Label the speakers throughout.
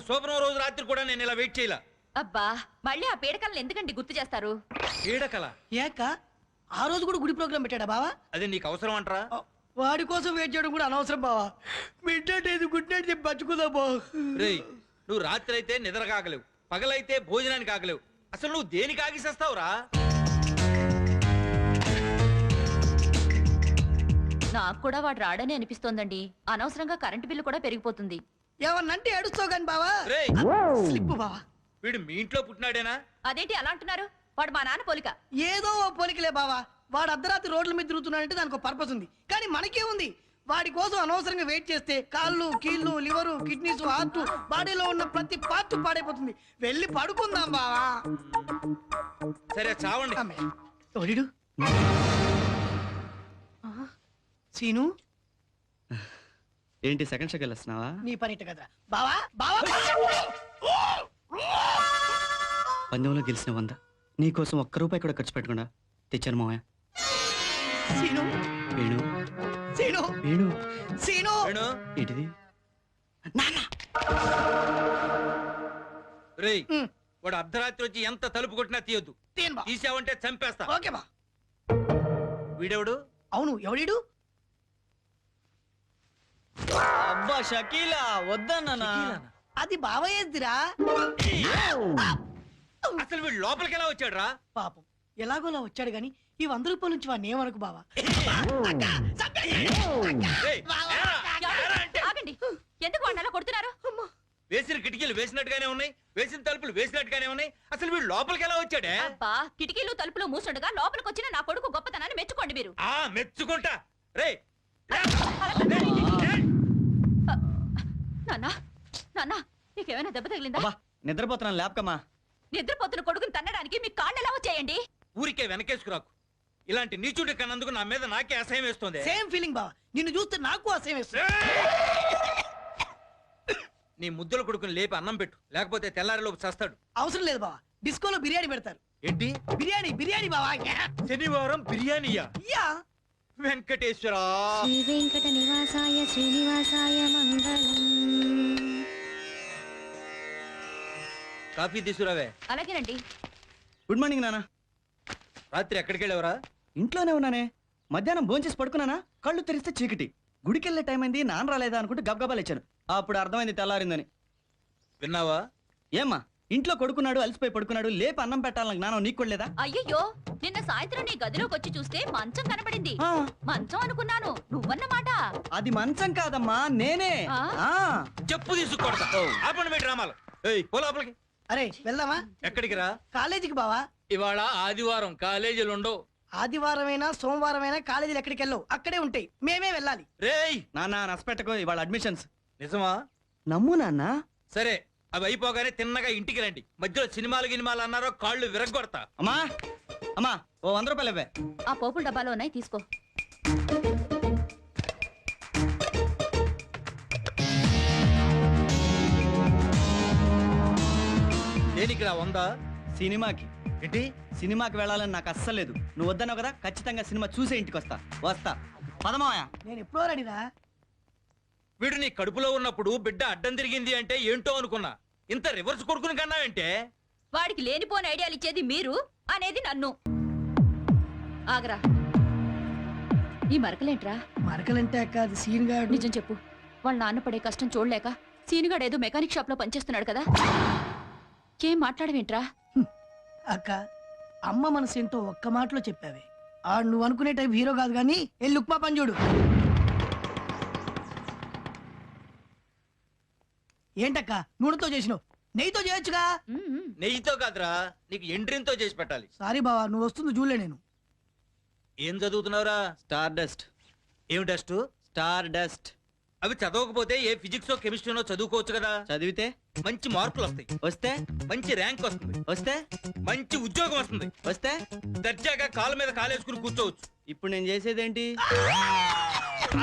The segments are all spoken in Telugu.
Speaker 1: శోభనం రోజు రాత్రి కూడా నేను ఇలా వెయిట్ చేయలా.
Speaker 2: అబ్బా మళ్ళీ ఆ పీడకలను ఎందుకండి గుర్తు చేస్తారు?
Speaker 1: పీడకల
Speaker 3: ఏక ఆ రోజు కూడా గుడి ప్రోగ్రామ్ పెట్టాడా బావా?
Speaker 1: అది నీకు అవసరం అంటరా?
Speaker 3: వాడి కోసం వెయిట్ చేయడం కూడా అనవసరం బావా. మిడ్ నైట్ ఏది గుడ్ నైట్ చెప్పి బతుకుదా బావ.
Speaker 1: రేయ్ నువ్వు రాత్రి అయితే నిద్ర కాగలేవు, పగలైతే భోజనానికి ఆగలేవు. అసలు నువ్వు దేనికి ఆగిసేస్తావురా?
Speaker 2: నాకు కూడా వాడు రాడని అనిపిస్తోందండి. అనవసరంగా కరెంటు బిల్లు కూడా పెరిగిపోతుంది.
Speaker 3: ఏమన్నంటే ఏడుస్తావు గాని బావా.
Speaker 1: రేయ్
Speaker 3: స్లిప్ బావా.
Speaker 1: వీడు మీ ఇంట్లో పుట్టినాడేనా?
Speaker 2: అదేంటి అలా అంటున్నారు? వాడు మా నాన్న పోలిక.
Speaker 3: ఏదో ఓ పోలికలే బావా. వాడు అర్ధరాత్రి రోడ్ల మీద తిరుగుతున్నాడంటే దానికి పర్పస్ ఉంది. కానీ మనకే ఉంది. వాడి కోసం అనవసరంగా వెయిట్ చేస్తే కాళ్ళు, కీళ్ళు, లివరు, కిడ్నీస్, హార్ట్, బాడీలో ఉన్న ప్రతి పార్ట్ పాడైపోతుంది. వెళ్ళి పడుకుందాం బావా.
Speaker 1: సరే చావండి.
Speaker 3: తోడిడు సీను
Speaker 4: ఏంటి సెకండ్ షోకి వెళ్ళొస్తున్నావా?
Speaker 3: నీ పనిట కదా బావా. బావా
Speaker 4: పందెంలో గెలిచిన 100 నీకోసం ఒక్క రూపాయి కూడా ఖర్చు పెట్టకుండా తెచ్చాను మావయ్య.
Speaker 3: సీను
Speaker 4: వేణు
Speaker 3: సీను
Speaker 4: వేణు
Speaker 3: సీను
Speaker 4: ఏంటిది?
Speaker 1: రేయ్ వాడు అర్ధరాత్రి వచ్చి ఎంత తలుపు కొట్టినా తీయొద్దు. తీసావంటే చంపేస్తా.
Speaker 3: ఓకే బా.
Speaker 1: వీడెవడు?
Speaker 3: అవును ఎవడీడు?
Speaker 4: అబ్బా షకీలా వద్దన్నా.
Speaker 3: అది బావయ్యదిరా.
Speaker 1: అసలు వీడు లోపలికి ఎలా వచ్చాడు రా?
Speaker 3: పాపం ఎలాగోలా వచ్చాడు గాని ఈ 100 రూపాయల నుంచి వాడిని ఏమనుకు బావా.
Speaker 2: ఆగండి, ఎందుకు వాడిని అలా కొడుతున్నారు?
Speaker 1: వేసిన కిటికీలు వేసినట్టుగానే ఉన్నాయి, వేసిన తలుపులు వేసినట్టుగానే ఉన్నాయి. అసలు వీడు లోపలికి ఎలా వచ్చాడే?
Speaker 2: అబ్బా కిటికీలు తలుపులు మూసుండగా లోపలికి వచ్చిన నా కొడుకు గొప్పతనాన్ని మెచ్చుకోండి మీరు.
Speaker 1: మెచ్చుకుంటా. రే
Speaker 2: నాన్నా నాన్నా నీకేమైనా దెబ్బ తగిలిందా?
Speaker 4: నిద్రపోతున్నాను లేపకమ్మా.
Speaker 2: నిద్రపోతున్న కొడుకుని తన్నడానికి మీ కాళ్ళు ఎలా వచ్చాయండి?
Speaker 1: ఊరికే వెనకేసుకురాకు. ఇలాంటి నీచుడి కన్నందుకు నా మీద నాకే అసహ్యం వేస్తుంది.
Speaker 3: సేమ్ ఫీలింగ్ బావా. నిన్ను చూస్తే నాకు అసహ్యం వేస్తుంది.
Speaker 1: నీ ముద్దుల కొడుకుని లేపి అన్నం పెట్టు, లేకపోతే తెల్లారిలోపు చస్తాడు.
Speaker 3: అవసరం లేదు బావా. డిస్కోలో బిర్యానీ పెడతారు.
Speaker 1: ఏంటి
Speaker 3: బిర్యానీ? బిర్యానీ బావా.
Speaker 1: శనివారం బిర్యానీయా?
Speaker 3: యా.
Speaker 1: వెంకటేశ్వర
Speaker 5: శ్రీ వెంకట నివాసాయ శ్రీనివాసాయ మంగళం.
Speaker 1: కాఫీ తీసుకురావే.
Speaker 2: అలాగేనండి.
Speaker 4: గుడ్ మార్నింగ్ నాన్న.
Speaker 1: రాత్రి ఎక్కడికి వెళ్ళావరా?
Speaker 4: ఇంట్లోనే ఉన్నానే. మధ్యాహ్నం భోంచేసి పడుకున్నానా, కళ్ళు తెరిస్తే చీకటి. గుడికెళ్ళే టైం అయింది, నాన్న రాలేదా అనుకుంటే గబగబాలు ఇచ్చాను. అప్పుడు అర్థమైంది తెల్లారిందని.
Speaker 1: విన్నావా?
Speaker 4: ఏమ్మా ఇంట్లో కొడుకున్నాడు, అలసిపోయి పడుకున్నాడు, లేపి అన్నం పెట్టాలని జ్ఞానం నీకు కూడా లేదా?
Speaker 2: అయ్యయ్యో నిన్న సాయంత్రం నీ గదిలోకి వచ్చి చూస్తే మంచం కనబడింది. మంచం అనుకున్నాను, నువ్వన్నమాట.
Speaker 4: అది మంచం కాదమ్మా, నేనే.
Speaker 1: చెప్పు తీసుకొడతా. ఆపండి మీ డ్రామాలు. పో లోపలికి.
Speaker 3: అరే వెళ్దామా?
Speaker 1: ఎక్కడికి రా?
Speaker 3: కాలేజీకి బావా.
Speaker 1: ఇవాళ ఆదివారం, కాలేజీలు ఉండవు.
Speaker 3: ఆదివారమైనా సోమవారమైనా కాలేజీలు ఎక్కడికి వెళ్ళవు, అక్కడే ఉంటాయి. మేమే వెళ్ళాలి.
Speaker 1: రేయ్
Speaker 4: నాన్న నష్టపెట్టకు, ఇవాళ అడ్మిషన్స్.
Speaker 1: నిజమా?
Speaker 4: నమ్ము నాన్న.
Speaker 1: సరే అవి అయిపోగానే తిన్నగా ఇంటికి రండి. మధ్యలో సినిమాలు గినిమాలు అన్నారో కాళ్ళు విరగొడతా.
Speaker 4: అమ్మా అమ్మా ఓ 100 రూపాయలు ఇవ్వే.
Speaker 2: ఆ పోపుల డబ్బాలో ఉన్నాయి, తీసుకో.
Speaker 1: దేనికి రా 100?
Speaker 4: సినిమాకి.
Speaker 1: ఏంటి?
Speaker 4: సినిమాకి వెళ్ళాలని నాకు అస్సలు లేదు. నువ్వు వద్దన్నావు కదా, ఖచ్చితంగా సినిమా చూసే ఇంటికి వస్తా. పదమాయ.
Speaker 3: నేను ఎప్పుడో రెడీరా.
Speaker 1: వీడు నీ కడుపులో ఉన్నప్పుడు బిడ్డ అడ్డం తిరిగింది అంటే ఏంటో అనుకున్నా. ఇంత రివర్స్ కొడుకుని కన్నావంటే?
Speaker 2: వాడికి లేనిపోని ఐడియాలు ఇచ్చేది మీరు, అనేది నన్ను. ఆగరా, ఈ మరకలేంట్రా?
Speaker 3: మరకలంటే అక్క అది సీన్ గాడు.
Speaker 2: నిజం చెప్పు, వాళ్ళ నాన్న పడే కష్టం చూడలేక సీనుగాడు ఏదో మెకానిక్ షాప్ లో పనిచేస్తున్నాడు కదా, ఏం మాట్లాడవేంట్రా?
Speaker 3: అక్క అమ్మ మనసు ఏంటో ఒక్క మాటలో చెప్పావే. ఆడు నువ్వు అనుకునే టైప్ హీరో కాదు కానీ వెళ్ళి ఉప్మా పని చూడు. ఏంటక్క నూనెతో చేసినావు, నెయ్యితో చేయొచ్చుగా.
Speaker 1: నెయ్యితో కాదురా, నీకు ఎండ్రిన్తో చేసి పెట్టాలి.
Speaker 3: సారీ బావా, నువ్వు వస్తుంది చూడలే. నేను
Speaker 1: ఏం చదువుతున్నావురా?
Speaker 4: Star dust.
Speaker 1: ఏం డస్ట్?
Speaker 4: Star dust.
Speaker 1: అవి చదవకపోతే ఏ ఫిజిక్స్ కెమిస్ట్రీనో చదువుకోవచ్చు కదా.
Speaker 4: చదివితే
Speaker 1: మంచి మార్కులు వస్తాయి,
Speaker 4: వస్తే
Speaker 1: మంచి ర్యాంక్ వస్తుంది,
Speaker 4: వస్తే
Speaker 1: మంచి ఉద్యోగం వస్తుంది,
Speaker 4: వస్తే
Speaker 1: దర్జాగా కాళ్ళ మీద కాలేసుకుని కూర్చోవచ్చు.
Speaker 4: ఇప్పుడు నేను చేసేదేంటి?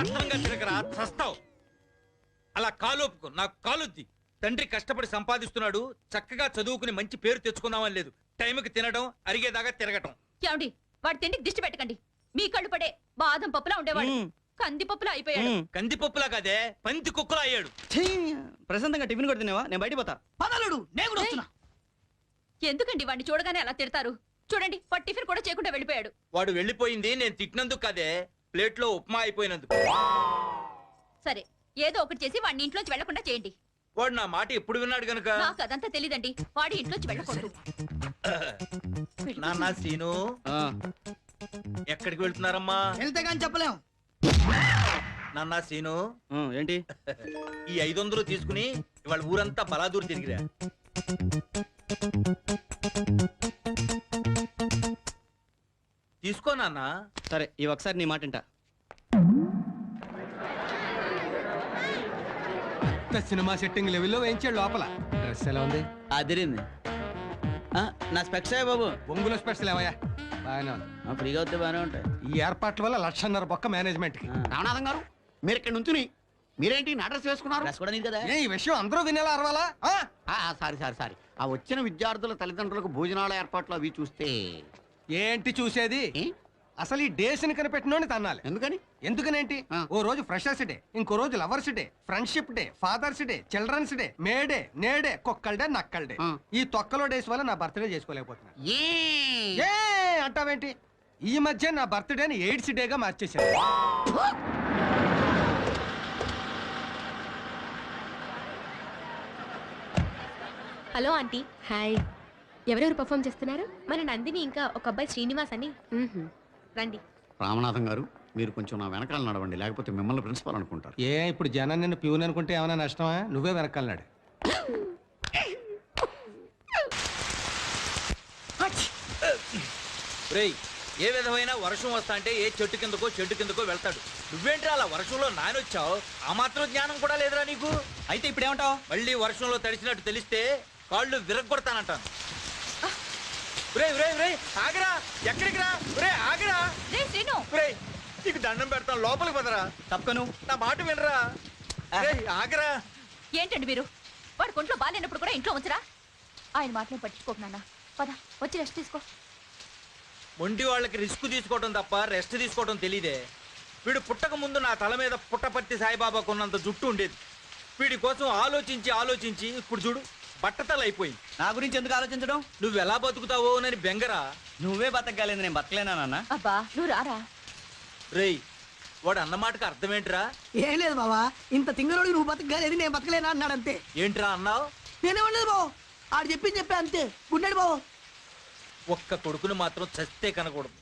Speaker 1: అర్థంగా తిరగరా, చస్తావు. అలా కాలు ఒప్పుకో, నాకు కాలుద్ది. తండ్రి కష్టపడి సంపాదిస్తున్నాడు, చక్కగా చదువుకుని మంచి పేరు తెచ్చుకుందామని లేదు. టైంకి తినడం, అరిగేదాకా తిరగటం.
Speaker 2: ఏమండి వాడి తిండికి దిష్టి పెట్టకండి. మీ కళ్ళు పడే బాదం పప్పులా ఉండేవాడు కందిపప్పులా అయిపోయాడు.
Speaker 1: కందిపప్పులా కాదే, పంది కుక్కలా అయ్యాడు.
Speaker 4: ఛీ! ప్రశాంతంగా టిఫిన్ కొడుతున్నావా? నేను బయట పోతా.
Speaker 3: పదలుడు నేను కూడా వస్తున్నా.
Speaker 2: ఎందుకండి వాడిని చూడగానే అలా తిడతారు? చూడండి వాడు టిఫిన్ కూడా చేయకుండా వెళ్ళిపోయాడు.
Speaker 1: వాడు వెళ్ళిపోయింది నేను తిట్టినందుకు కాదే, ప్లేట్లో ఉప్మా అయిపోయినందుకు.
Speaker 2: సరే ఏదో ఒకటి చేసి వాడిని ఇంట్లోంచి వెళ్లకుండా చేయండి.
Speaker 1: వాడు నా మాట ఎప్పుడు విన్నాడు గనుక.
Speaker 2: నాకు అదంతా తెలీదండి. వాడి ఇంట్లోంచి వెళ్ళకూడదు.
Speaker 1: నాన్న సీను,
Speaker 4: ఆ,
Speaker 1: ఎక్కడికి వెళ్తున్నారమ్మా?
Speaker 3: వెళ్తే కానీ చెప్పలేం.
Speaker 1: నాన్న సీను,
Speaker 4: ఏంటి?
Speaker 1: ఈ 500 తీసుకుని ఇవాళ ఊరంతా బలాదూరు తిరిగిరా. తీసుకో నాన్న.
Speaker 4: సరే ఈ ఒకసారి నీ మాట వింటా.
Speaker 6: సినిమా సెట్టింగ్ లెవెల్లో వేయించాడు లోపల. డ్రెస్ ఎలా ఉంది?
Speaker 4: అదిరింది. నా స్పెక్స్ బాబు.
Speaker 6: బొంగులో స్పెషల్ ఏమయ్యా? బాగానే ఉంది.
Speaker 4: ఫ్రీగా వస్తే బాగానే ఉంటాయి.
Speaker 6: ఈ ఏర్పాట్ల వల్ల 1,50,000 బొక్క మేనేజ్మెంట్ కి.
Speaker 7: రామనాథం గారు, మీరు ఇక్కడ నుంచి మీరేంటి నా డ్రెస్ వేసుకున్నారు?
Speaker 4: డ్రెస్ కూడా నీది కదా.
Speaker 6: ఏ ఈ విషయం అందరూ వినేలా అరవాలా?
Speaker 7: సారీ ఆ వచ్చిన విద్యార్థుల తల్లిదండ్రులకు భోజనాల ఏర్పాట్లు అవి చూస్తే
Speaker 6: ఏంటి చూసేది?
Speaker 7: ఏ?
Speaker 6: అసలు ఈ డేస్ ని కనిపెట్టినోని తన్నాలి.
Speaker 7: ఎందుకని?
Speaker 6: ఎందుకనేంటి? ఓ రోజు ఫ్రెషర్స్ డే, ఇంకో రోజు lovers day, friendship day, fathers day, childrens day, May day, నేడే, కుక్కల్ డే, నక్కల్ డే. ఈ తొక్కలో డేస్ వల్ల నా బర్త్డే చేసుకోలేకపోతున్నా. ఏ అంటావేంటి? ఈ మధ్య నా బర్త్డేని ఎయిడ్స్ డేగా మార్చేశాను.
Speaker 5: Hello aunty. హాయ్. ఎవరెవరు పర్ఫామ్ చేస్తున్నారు? మన నందిని ఇంకా ఒక అబ్బాయి శ్రీనివాస్ అని. రండి.
Speaker 7: రామనాథం గారు, మీరు కొంచెం నా వెనకాల నడవండి, లేకపోతే మిమ్మల్ని ప్రిన్సిపాల్ అనుకుంటారు.
Speaker 6: ఏ ఇప్పుడు జనం నిన్ను ప్యూన్ అనుకుంటే ఏమైనా నష్టమా? నువ్వే వెనకాలన్నాడు.
Speaker 1: రేయ్, ఏ విధమైన వర్షం వస్తా అంటే ఏ చెట్టు కిందకో వెళ్తాడు. నువ్వేంట్రా అలా వర్షంలో నానొచ్చావు? ఆ మాత్రం జ్ఞానం కూడా లేదురా నీకు?
Speaker 4: అయితే ఇప్పుడు ఏమంటావు?
Speaker 1: మళ్ళీ వర్షంలో తడిసినట్టు తెలిస్తే కాళ్ళు విరగొడతానంటాను. ఆగరా, ఎక్కడికి రా? ఆగరా,
Speaker 2: శ్రీను
Speaker 1: నీకు దండం పెడతాను, లోపలికి పదరా.
Speaker 4: తప్పకను.
Speaker 1: నా మాట వినరా. ఆగరా.
Speaker 2: ఏంటండి మీరు? వాడు కొంట్లో బాగాలేనప్పుడు కూడా ఇంట్లో ఉంచరా? ఆయన మాటలు పట్టించుకోకు నాన్న. పద వచ్చి రెస్ట్ తీసుకో.
Speaker 1: మొండి వాళ్ళకి రిస్క్ తీసుకోవడం తప్ప రెస్ట్ తీసుకోవడం తెలీదే. వీడు పుట్టక ముందు నా తల మీద పుట్టపర్తి సాయిబాబాకు ఉన్నంత జుట్టు ఉండేది. వీడి కోసం ఆలోచించి ఇప్పుడు చూడు బట్టతల అయిపోయింది.
Speaker 4: నా గురించి ఎందుకు ఆలోచించడం?
Speaker 1: నువ్వెలా బతుకుతావో అని బెంగరా.
Speaker 4: నువ్వే బతకగలేదు, నేను బతకలేనా నాన్న?
Speaker 2: అబ్బా నువ్వు రారా.
Speaker 1: రేయ్, వాడు అన్నమాటకి అర్థమేంట్రా?
Speaker 3: ఏం లేదు బావా, ఇంత తింగరోడు నువ్వు బతకలేదు, నేను బతకలేనా అన్నాడు అంతే.
Speaker 1: ఏంట్రా అన్నావు?
Speaker 3: నేనేమన్నది బావు, ఆడు చెప్పే అంతే. గుండెడు బావు.
Speaker 1: ఒక్క కొడుకుని మాత్రం చస్తే కనకూడదు.